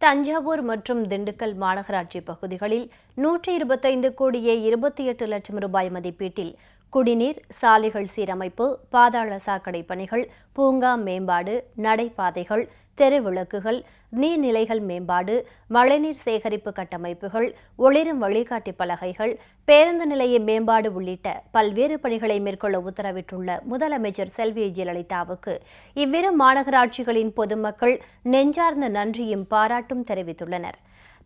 தஞ்சாவூர் மற்றும் திண்டுக்கல் மாநகராட்சி பகுதிகளில் 125 கோடியே 28 லட்சம் ரூபாய் மதிப்பீட்டில் குடிநீர், சாலைகள் சீரமைப்பு, பாதாள சாக்கடை பணிகள், பூங்கா மேம்பாடு, நடைபாதைகள், தெருவிளக்குகள், நீர்நிலைகள் மேம்பாடு, மழைநீர் சேகரிப்பு கட்டமைப்புகள், ஒளிரும் வழிகாட்டி பலகைகள், பேருந்து நிலைய மேம்பாடு உள்ளிட்ட பல்வேறு பணிகளை மேற்கொள்ள உத்தரவிட்டுள்ள முதலமைச்சர் செல்வி ஜெயலலிதாவுக்கு இவ்விரு மாநகராட்சிகளின் பொதுமக்கள் நெஞ்சார்ந்த நன்றியும் பாராட்டும் தெரிவித்துள்ளனர்.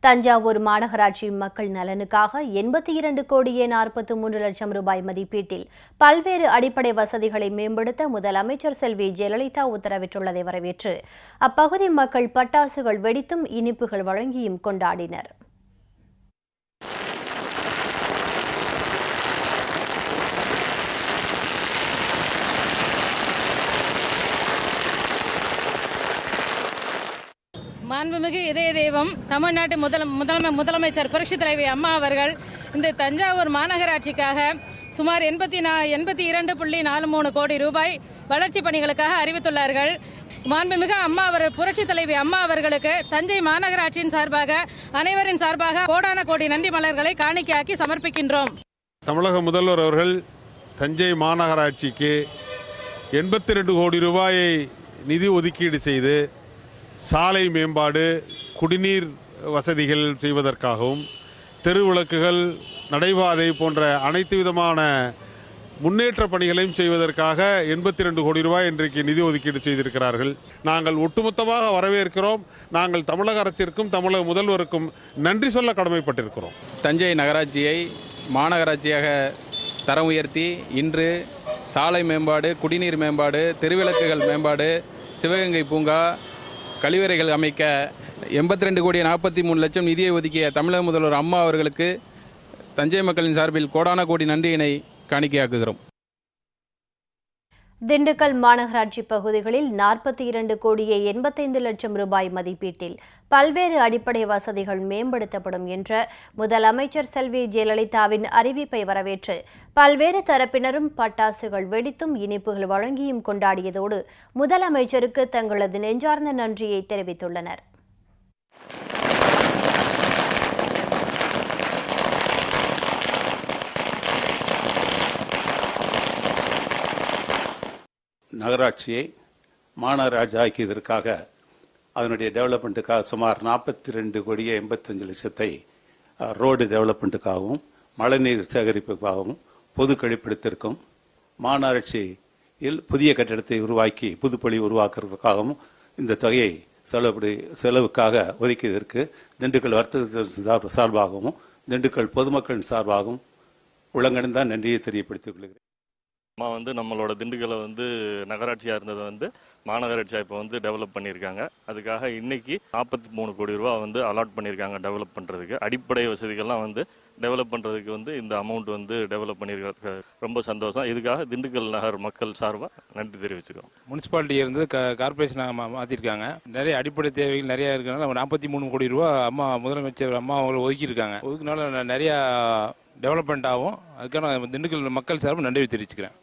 தஞ்சாவூர் மாநகராட்சி மக்கள் நலனுக்காக 82 கோடியே 43 லட்சம் ரூபாய் மதிப்பீட்டில் பல்வேறு அடிப்படை வசதிகளை மேம்படுத்த முதலமைச்சர் செல்வி ஜெயலலிதா உத்தரவிட்டுள்ளதை வரவேற்று அப்பகுதி மக்கள் பட்டாசுகள் வெடித்தும் இனிப்புகள் வழங்கியும் கொண்டாடினர். மாண்புமிகு இதய தெய்வம் தமிழ்நாட்டு முதலமைச்சர் புரட்சித் தலைவி அம்மா அவர்கள் இந்த தஞ்சாவூர் மாநகராட்சிக்காக சுமார் 82.43 கோடி ரூபாய் வளர்ச்சி பணிகளுக்காக அறிவித்துள்ளார்கள். மாண்புமிகு புரட்சித் தலைவி அம்மா அவர்களுக்கு தஞ்சை மாநகராட்சியின் சார்பாக அனைவரின் சார்பாக கோடான கோடி நன்றி மலர்களை காணிக்கையாக்கி சமர்ப்பிக்கின்றோம். தமிழக முதல்வர் அவர்கள் தஞ்சை மாநகராட்சிக்கு 82 கோடி ரூபாயை நிதி ஒதுக்கீடு செய்து சாலை மேம்பாடு, குடிநீர் வசதிகள் செய்வதற்காகவும், தெருவிளக்குகள், நடைபாதை போன்ற அனைத்து விதமான முன்னேற்ற பணிகளையும் செய்வதற்காக 82 கோடி ரூபாய் இன்றைக்கு நிதி ஒதுக்கீடு செய்திருக்கிறார்கள். நாங்கள் ஒட்டுமொத்தமாக வரவேற்கிறோம். நாங்கள் தமிழக அரசிற்கும் தமிழக முதல்வருக்கும் நன்றி சொல்ல கடமைப்பட்டிருக்கிறோம். தஞ்சை நகராட்சியை மாநகராட்சியாக தரம் உயர்த்தி இன்று சாலை மேம்பாடு, குடிநீர் மேம்பாடு, தெருவிளக்குகள் மேம்பாடு, சிவகங்கை பூங்கா, கழிவறைகள் அமைக்க 82 கோடி 43 லட்சம் நிதியை ஒதுக்கிய தமிழக முதல்வர் அம்மா அவர்களுக்கு தஞ்சை மக்களின் சார்பில் கோடான கோடி நன்றியினை காணிக்கையாக்குகிறோம். திண்டுக்கல் மாநகராட்சி பகுதிகளில் 42 கோடியே 85 லட்சம் ரூபாய் மதிப்பீட்டில் பல்வேறு அடிப்படை வசதிகள் மேம்படுத்தப்படும் என்ற முதலமைச்சர் செல்வி ஜெயலலிதாவின் அறிவிப்பை வரவேற்று பல்வேறு தரப்பினரும் பட்டாசுகள் வெடித்தும் இனிப்புகள் வழங்கியும் கொண்டாடியதோடு முதலமைச்சருக்கு தங்களது நெஞ்சார்ந்த நன்றியை தெரிவித்துள்ளனர். நகராட்சியை மாநகராட்சி ஆக்கியதற்காக அதனுடைய டெவலப்மெண்ட்டுக்காக சுமார் 42 கோடியே 85 லட்சத்தை ரோடு டெவலப்மெண்ட்டுக்காகவும், மழைநீர் சேகரிப்புக்காகவும், பொது கழிப்பிடத்திற்கும், மாநகராட்சியில் புதிய கட்டிடத்தை உருவாக்கி புதுப்பள்ளி உருவாக்குறதுக்காகவும் இந்த தொகையை செலவுக்காக ஒதுக்கியதற்கு திண்டுக்கல் வர்த்தக சார்பாகவும் திண்டுக்கல் பொதுமக்களின் சார்பாகவும் உளங்கணிந்த நன்றியை தெரியப்படுத்திக் கொள்கிறேன். அம்மா நம்மளோட திண்டுக்கலை நகராட்சியாக இருந்ததை மாநகராட்சியாக இப்போ டெவலப் பண்ணியிருக்காங்க. அதுக்காக இன்னைக்கு 43 கோடி ரூபா அலாட் பண்ணியிருக்காங்க டெவலப் பண்ணுறதுக்கு. அடிப்படை வசதிகள்லாம் டெவலப் பண்ணுறதுக்கு இந்த அமௌண்ட் டெவலப் பண்ணியிருக்க ரொம்ப சந்தோஷம். இதுக்காக திண்டுக்கல் நகர் மக்கள் சார்பாக நன்றி தெரிவிச்சுக்கிறோம். முனிசிபாலிட்டி இருந்து கார்பரேஷனாக மாற்றிருக்காங்க. நிறைய அடிப்படை தேவைகள் நிறையா இருக்கிறனால 43 கோடி ரூபா அம்மா முதலமைச்சர் அம்மா அவங்களை ஒதுக்கியிருக்காங்க. ஒதுக்கினால நிறையா டெவலப்மெண்ட் ஆகும். அதுக்கான திண்டுக்கல் மக்கள் சார்பாக நன்றி தெரிவிச்சுக்கிறேன்.